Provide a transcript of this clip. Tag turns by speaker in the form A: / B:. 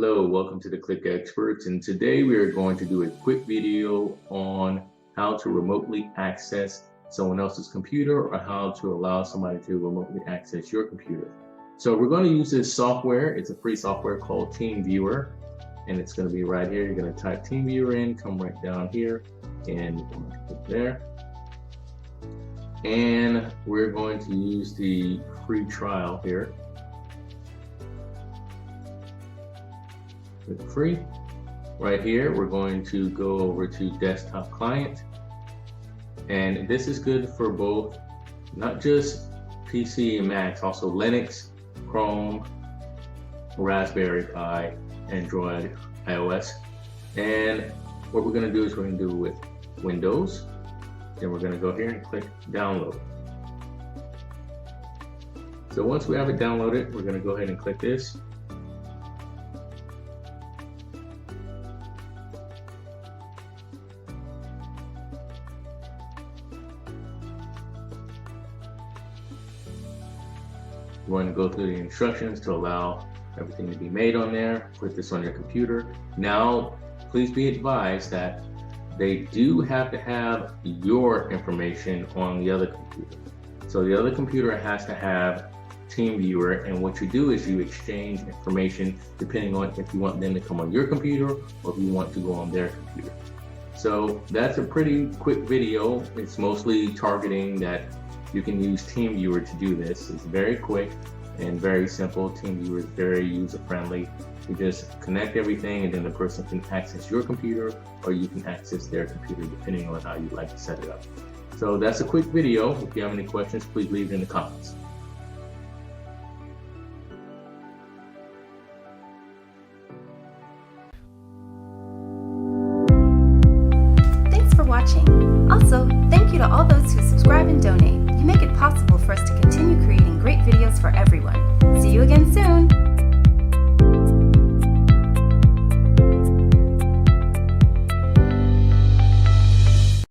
A: Hello, welcome to the Click Experts, and today we are going to do a quick video on how to remotely access someone else's computer or how to allow somebody to remotely access your computer. So we're going to use this software. It's a free software called TeamViewer, and it's going to be right here. You're going to type TeamViewer in, come right down here, and click there. And we're going to use the free trial here. Click free. Right here, we're going to go over to desktop client. And this is good for both, not just PC and Macs, also Linux, Chrome, Raspberry Pi, Android, iOS. And what we're going to do is we're going to do it with Windows. Then we're going to go here and click download. So once we have it downloaded, we're going to go ahead and click this. You want to go through the instructions to allow everything to be made on there. Put this on your computer. Now, please be advised that they do have to have your information on the other computer. So the other computer has to have TeamViewer, and what you do is you exchange information depending on if you want them to come on your computer or if you want to go on their computer. So that's a pretty quick video. It's mostly targeting that you can use TeamViewer to do this. It's very quick and very simple. TeamViewer is very user-friendly. You just connect everything and then the person can access your computer or you can access their computer depending on how you'd like to set it up. So that's a quick video. If you have any questions, please leave it in the comments.
B: Thanks for watching. Also,